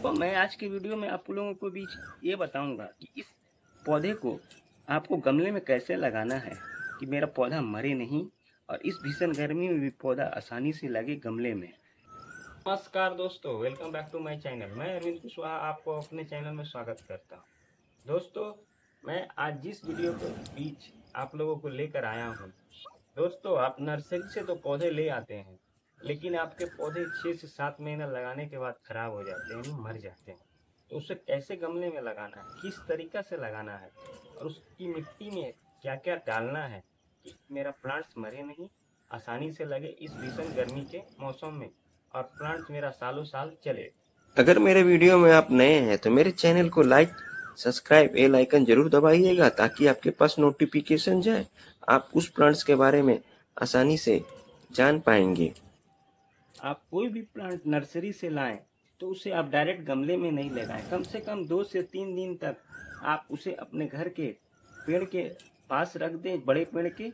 दोस्तों मैं आज की वीडियो में आप लोगों को बीच ये बताऊंगा कि इस पौधे को आपको गमले में कैसे लगाना है कि मेरा पौधा मरे नहीं और इस भीषण गर्मी में भी पौधा आसानी से लगे गमले में। नमस्कार दोस्तों, welcome back to my channel. मैं अरविंद कुशवाहा आपको अपने चैनल में स्वागत करता हूं। दोस्तों मैं आज जिस वीडियो के बीच आप लोगों को लेकर आया हूं, दोस्तों आप नर्सरी से तो पौधे ले आते हैं, लेकिन आपके पौधे 6 से 7 महीना लगाने के बाद खराब हो जाते हैं, मर जाते हैं। तो उसे कैसे गमले में लगाना है, किस तरीका से लगाना है और उसकी मिट्टी में क्या क्या डालना है कि मेरा प्लांट्स मरे नहीं, आसानी से लगे इस भीषण गर्मी के मौसम में और प्लांट्स मेरा सालों साल चले। अगर मेरे वीडियो में आप नए हैं तो मेरे चैनल को लाइक सब्सक्राइब बेल आइकन जरूर दबाइएगा ताकि आपके पास नोटिफिकेशन जाए, आप उस प्लांट्स के बारे में आसानी से जान पाएंगे। आप कोई भी प्लांट नर्सरी से लाएं तो उसे आप डायरेक्ट गमले में नहीं लगाएं। कम से कम 2 से 3 दिन तक आप उसे अपने घर के पेड़ के पास रख दें, बड़े पेड़ के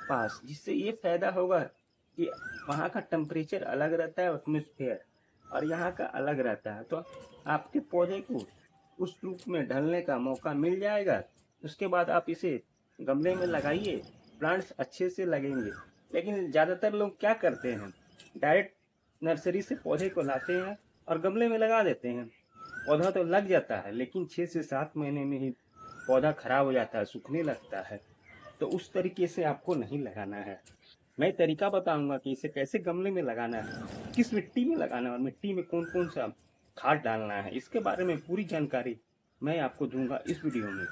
पास, जिससे ये फायदा होगा कि वहाँ का टेम्परेचर अलग रहता है, एटमॉस्फेयर, और यहाँ का अलग रहता है, तो आपके पौधे को उस रूप में ढलने का मौका मिल जाएगा। उसके बाद आप इसे गमले में लगाइए, प्लांट्स अच्छे से लगेंगे। लेकिन ज़्यादातर लोग क्या करते हैं, डायरेक्ट नर्सरी से पौधे को लाते हैं और गमले में लगा देते हैं। पौधा तो लग जाता है लेकिन 6 से 7 महीने में ही पौधा खराब हो जाता है, सूखने लगता है। तो उस तरीके से आपको नहीं लगाना है। मैं तरीका बताऊंगा कि इसे कैसे गमले में लगाना है, किस मिट्टी में लगाना है और मिट्टी में कौन कौन सा खाद डालना है, इसके बारे में पूरी जानकारी मैं आपको दूंगा इस वीडियो में।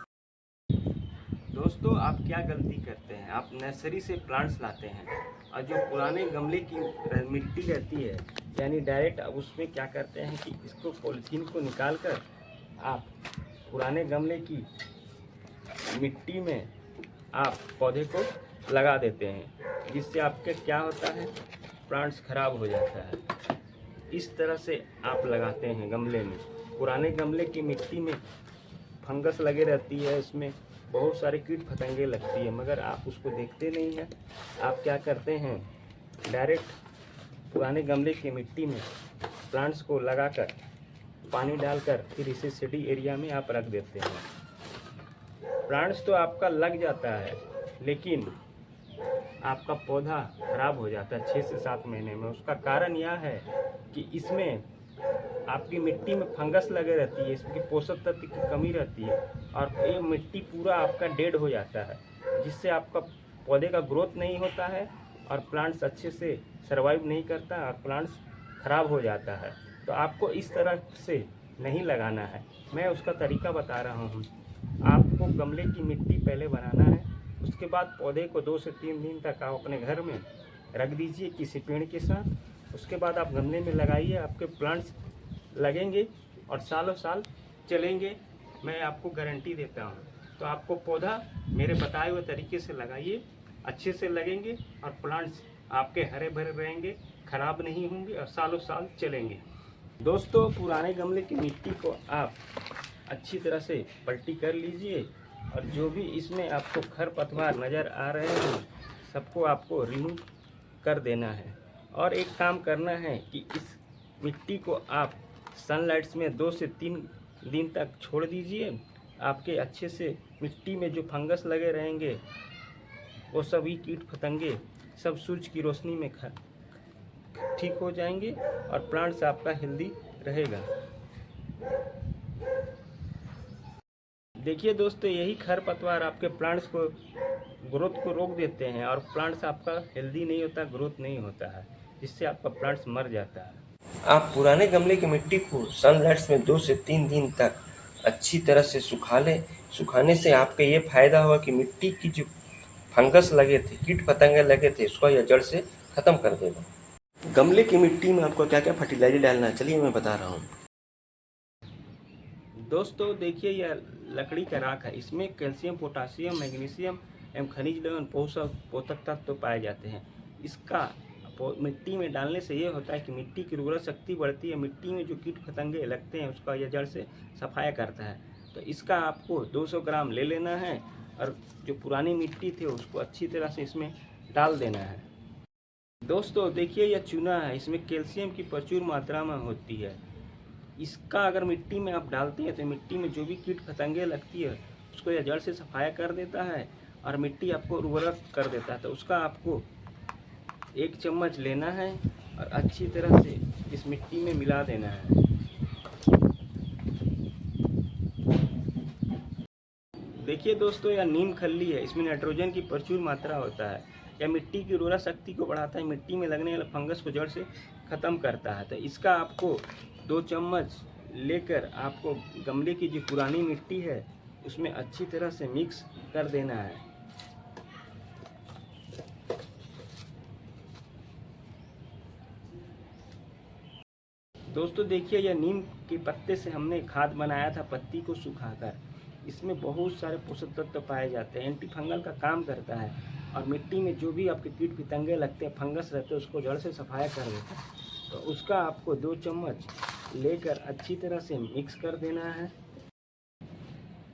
दोस्तों आप क्या गलती करते हैं, आप नर्सरी से प्लांट्स लाते हैं और जो पुराने गमले की मिट्टी रहती है, यानी डायरेक्ट उसमें क्या करते हैं कि इसको पॉलीथीन को निकाल कर आप पुराने गमले की मिट्टी में आप पौधे को लगा देते हैं, जिससे आपके क्या होता है, प्लांट्स खराब हो जाता है। इस तरह से आप लगाते हैं गमले में। पुराने गमले की मिट्टी में फंगस लगे रहती है, इसमें बहुत सारे कीट फतंगे लगती है, मगर आप उसको देखते नहीं हैं। आप क्या करते हैं, डायरेक्ट पुराने गमले की मिट्टी में प्लांट्स को लगाकर पानी डालकर फिर इसे सिटी एरिया में आप रख देते हैं। प्लांट्स तो आपका लग जाता है लेकिन आपका पौधा खराब हो जाता है 6 से 7 महीने में। उसका कारण यह है कि इसमें आपकी मिट्टी में फंगस लगे रहती है, इसमें पोषक तत्व की कमी रहती है और ये मिट्टी पूरा आपका डेड हो जाता है, जिससे आपका पौधे का ग्रोथ नहीं होता है और प्लांट्स अच्छे से सर्वाइव नहीं करता और प्लांट्स खराब हो जाता है। तो आपको इस तरह से नहीं लगाना है। मैं उसका तरीका बता रहा हूँ। आपको गमले की मिट्टी पहले बनाना है, उसके बाद पौधे को 2 से 3 दिन तक आप अपने घर में रख दीजिए किसी पेड़ के साथ। उसके बाद आप गमले में लगाइए, आपके प्लांट्स लगेंगे और सालों साल चलेंगे, मैं आपको गारंटी देता हूँ। तो आपको पौधा मेरे बताए हुए तरीके से लगाइए, अच्छे से लगेंगे और प्लांट्स आपके हरे भरे रहेंगे, खराब नहीं होंगे और सालों साल चलेंगे। दोस्तों पुराने गमले की मिट्टी को आप अच्छी तरह से पलटी कर लीजिए और जो भी इसमें आपको खरपतवार नज़र आ रहे हैं सबको आपको रिमूव कर देना है। और एक काम करना है कि इस मिट्टी को आप सनलाइट्स में 2 से 3 दिन तक छोड़ दीजिए। आपके अच्छे से मिट्टी में जो फंगस लगे रहेंगे वो सभी कीट फतंगे सब सूरज की रोशनी में ठीक हो जाएंगे और प्लांट्स आपका हेल्दी रहेगा। देखिए दोस्तों, यही खरपतवार आपके प्लांट्स को ग्रोथ को रोक देते हैं और प्लांट्स आपका हेल्दी नहीं होता, ग्रोथ नहीं होता है, जिससे आपका प्लांट्स मर जाता है। आप पुराने गमले की मिट्टी को सनलाइट्स में 2 से 3 दिन तक अच्छी तरह से सुखा लें। सुखाने से आपका ये फायदा हुआ कि मिट्टी की जो फंगस लगे थे, कीट पतंगे लगे थे, उसको यह जड़ से खत्म कर देगा। गमले की मिट्टी में आपको क्या क्या फर्टिलाइजर डालना है, चलिए मैं बता रहा हूँ। दोस्तों देखिए, यह लकड़ी का राख है, इसमें कैल्शियम, पोटासियम, मैग्नीशियम एवं खनिज लवण पोषक तत्व तो पाए जाते हैं। इसका मिट्टी में डालने से ये होता है कि मिट्टी की उर्वरक शक्ति बढ़ती है, मिट्टी में जो कीट फतंगे लगते हैं उसका यह जड़ से सफाया करता है। तो इसका आपको 200 ग्राम ले लेना है और जो पुरानी मिट्टी थी उसको अच्छी तरह से इसमें डाल देना है। दोस्तों देखिए, यह चूना है, इसमें कैल्शियम की प्रचुर मात्रा में होती है। इसका अगर मिट्टी में आप डालते हैं तो मिट्टी में जो भी कीट पतंगे लगती है उसको यह जड़ से सफाया कर देता है और मिट्टी आपको उर्वरक कर देता है। तो उसका आपको 1 चम्मच लेना है और अच्छी तरह से इस मिट्टी में मिला देना है। देखिए दोस्तों, यह नीम खल्ली है, इसमें नाइट्रोजन की प्रचुर मात्रा होता है। यह मिट्टी की उर्वरा शक्ति को बढ़ाता है, मिट्टी में लगने वाले फंगस को जड़ से ख़त्म करता है। तो इसका आपको 2 चम्मच लेकर आपको गमले की जो पुरानी मिट्टी है उसमें अच्छी तरह से मिक्स कर देना है। दोस्तों देखिए, यह नीम के पत्ते से हमने खाद बनाया था, पत्ती को सुखाकर। इसमें बहुत सारे पोषक तत्व पाए जाते हैं, एंटी फंगल का काम करता है और मिट्टी में जो भी आपके कीट पतंगे लगते हैं, फंगस रहते हैं, उसको जड़ से सफाया कर देता है। तो उसका आपको 2 चम्मच लेकर अच्छी तरह से मिक्स कर देना है।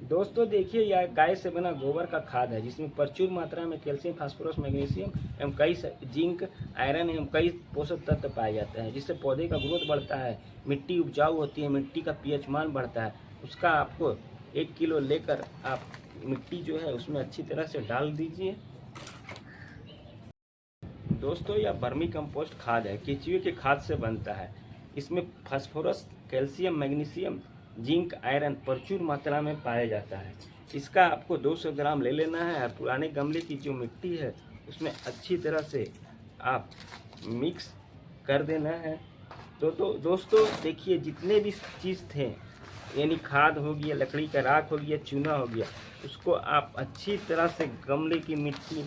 दोस्तों देखिए, यह गाय से बना गोबर का खाद है जिसमें प्रचुर मात्रा में कैल्शियम, फास्फोरस, मैग्नीशियम एवं कई जिंक, आयरन एवं कई पोषक तत्व पाए जाते हैं, जिससे पौधे का ग्रोथ बढ़ता है, मिट्टी उपजाऊ होती है, मिट्टी का पीएच मान बढ़ता है। उसका आपको 1 किलो लेकर आप मिट्टी जो है उसमें अच्छी तरह से डाल दीजिए। दोस्तों यह वर्मी कंपोस्ट खाद है, केचुए के खाद से बनता है। इसमें phosphorus, calcium, magnesium, zinc, iron प्रचुर मात्रा में पाया जाता है। इसका आपको 200 ग्राम ले लेना है और पुराने गमले की जो मिट्टी है उसमें अच्छी तरह से आप मिक्स कर देना है। तो दोस्तों देखिए, जितने भी चीज़ थे, यानी खाद हो गया, लकड़ी का राख हो गया, चूना हो गया, उसको आप अच्छी तरह से गमले की मिट्टी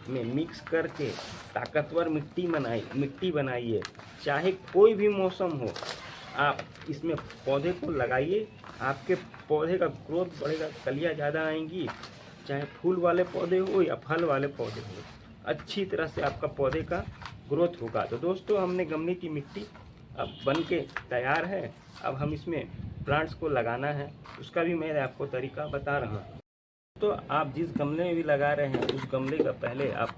में मिक्स करके ताकतवर मिट्टी बनाइए। चाहे कोई भी मौसम हो, आप इसमें पौधे को लगाइए, आपके पौधे का ग्रोथ बढ़ेगा, कलियाँ ज़्यादा आएंगी। चाहे फूल वाले पौधे हो या फल वाले पौधे हो, अच्छी तरह से आपका पौधे का ग्रोथ होगा। तो दोस्तों, हमने गमले की मिट्टी अब बन के तैयार है। अब हम इसमें प्लांट्स को लगाना है, उसका भी मैं आपको तरीका बता रहा हूँ। तो आप जिस गमले में भी लगा रहे हैं उस गमले का पहले आप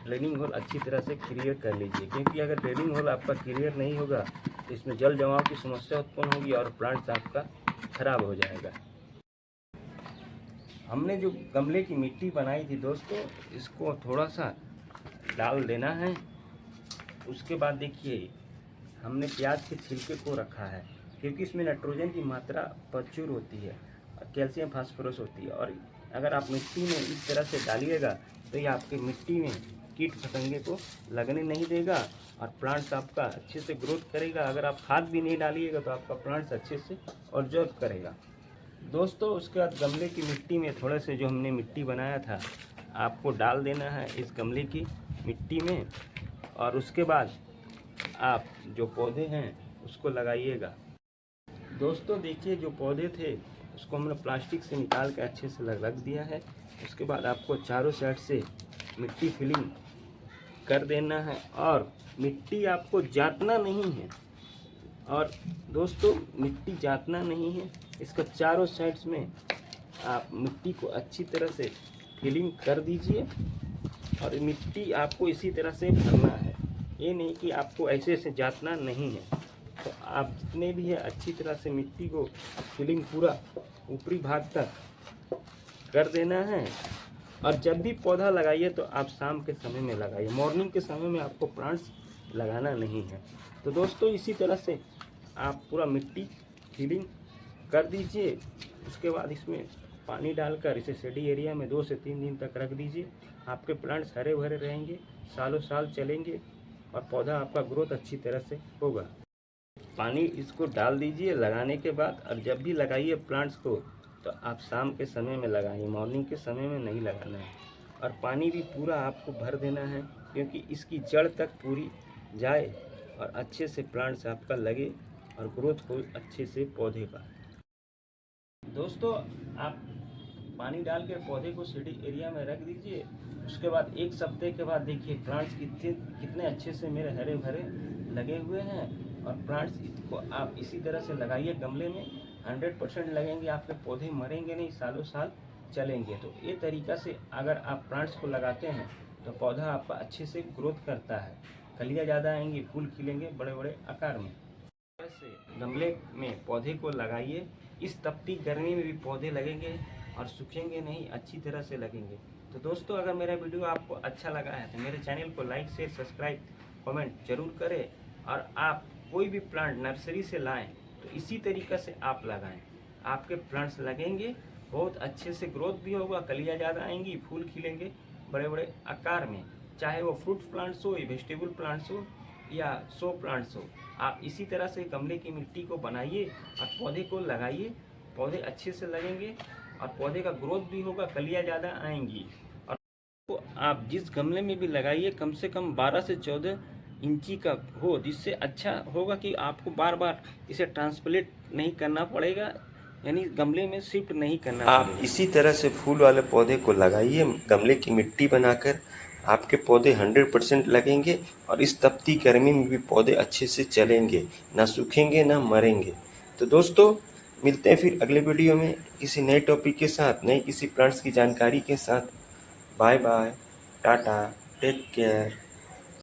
ड्रेनिंग होल अच्छी तरह से क्लियर कर लीजिए, क्योंकि अगर ड्रेनिंग होल आपका क्लियर नहीं होगा तो इसमें जल जमाव की समस्या उत्पन्न होगी और प्लांट्स आपका खराब हो जाएगा। हमने जो गमले की मिट्टी बनाई थी दोस्तों, इसको थोड़ा सा डाल देना है। उसके बाद देखिए, हमने प्याज के छिलके को रखा है, क्योंकि इसमें नाइट्रोजन की मात्रा प्रचुर होती है, कैल्शियम, फास्फोरस होती है। और अगर आप मिट्टी में इस तरह से डालिएगा तो ये आपके मिट्टी में कीट पतंगे को लगने नहीं देगा और प्लांट्स आपका अच्छे से ग्रोथ करेगा। अगर आप खाद भी नहीं डालिएगा तो आपका प्लांट्स अच्छे से ऑब्जर्व करेगा। दोस्तों उसके बाद गमले की मिट्टी में थोड़े से जो हमने मिट्टी बनाया था आपको डाल देना है इस गमले की मिट्टी में, और उसके बाद आप जो पौधे हैं उसको लगाइएगा। दोस्तों देखिए, जो पौधे थे उसको हमने प्लास्टिक से निकाल के अच्छे से रख दिया है। उसके बाद आपको चारों साइड से मिट्टी फिलिंग कर देना है और मिट्टी आपको जातना नहीं है। और दोस्तों मिट्टी जातना नहीं है, इसका चारों साइड्स में आप मिट्टी को अच्छी तरह से फिलिंग कर दीजिए और मिट्टी आपको इसी तरह से भरना है। ये नहीं कि आपको ऐसे ऐसे जातना नहीं है। तो आप जितने भी है अच्छी तरह से मिट्टी को फिलिंग पूरा ऊपरी भाग तक कर देना है। और जब भी पौधा लगाइए तो आप शाम के समय में लगाइए, मॉर्निंग के समय में आपको प्लांट्स लगाना नहीं है। तो दोस्तों इसी तरह से आप पूरा मिट्टी फिलिंग कर दीजिए। उसके बाद इसमें पानी डालकर इसे शेडी एरिया में 2 से 3 दिन तक रख दीजिए। आपके प्लांट्स हरे भरे रहेंगे, सालों साल चलेंगे और पौधा आपका ग्रोथ अच्छी तरह से होगा। पानी इसको डाल दीजिए लगाने के बाद, और जब भी लगाइए प्लांट्स को तो आप शाम के समय में लगाइए, मॉर्निंग के समय में नहीं लगाना है। और पानी भी पूरा आपको भर देना है, क्योंकि इसकी जड़ तक पूरी जाए और अच्छे से प्लांट्स आपका लगे और ग्रोथ हो अच्छे से पौधे का। दोस्तों आप पानी डाल के पौधे को शेडी एरिया में रख दीजिए। उसके बाद 1 सप्ताह के बाद देखिए प्लांट्स कितने अच्छे से मेरे हरे भरे लगे हुए हैं। और प्लांट्स को आप इसी तरह से लगाइए गमले में, 100% लगेंगे, आपके पौधे मरेंगे नहीं, सालों साल चलेंगे। तो ये तरीका से अगर आप प्लांट्स को लगाते हैं तो पौधा आपका अच्छे से ग्रोथ करता है, कलियाँ ज़्यादा आएंगी, फूल खिलेंगे बड़े बड़े आकार में। से गमले में पौधे को लगाइए। इस तपती गर्मी में भी पौधे लगेंगे और सूखेंगे नहीं, अच्छी तरह से लगेंगे। तो दोस्तों, अगर मेरा वीडियो आपको अच्छा लगा है तो मेरे चैनल को लाइक शेयर सब्सक्राइब कमेंट जरूर करें। और आप कोई भी प्लांट नर्सरी से लाएं तो इसी तरीक़े से आप लगाएं, आपके प्लांट्स लगेंगे, बहुत अच्छे से ग्रोथ भी होगा, कलियाँ ज़्यादा आएंगी, फूल खिलेंगे बड़े बड़े आकार में। चाहे वो फ्रूट प्लांट्स हो, वेजिटेबल प्लांट्स हो या शो प्लांट्स हो, आप इसी तरह से गमले की मिट्टी को बनाइए और पौधे को लगाइए। पौधे अच्छे से लगेंगे और पौधे का ग्रोथ भी होगा, कलियाँ ज़्यादा आएंगी। और तो आप जिस गमले में भी लगाइए कम से कम 12 से 14 इंची का हो, जिससे अच्छा होगा कि आपको बार बार इसे ट्रांसप्लांट नहीं करना पड़ेगा, यानी गमले में शिफ्ट नहीं करना आप पड़ेगा। इसी तरह से फूल वाले पौधे को लगाइए गमले की मिट्टी बनाकर, आपके पौधे 100% लगेंगे और इस तपती गर्मी में भी पौधे अच्छे से चलेंगे, ना सूखेंगे ना मरेंगे। तो दोस्तों, मिलते हैं फिर अगले वीडियो में किसी नए टॉपिक के साथ, नई किसी प्लांट्स की जानकारी के साथ। Bye bye, tata, take care.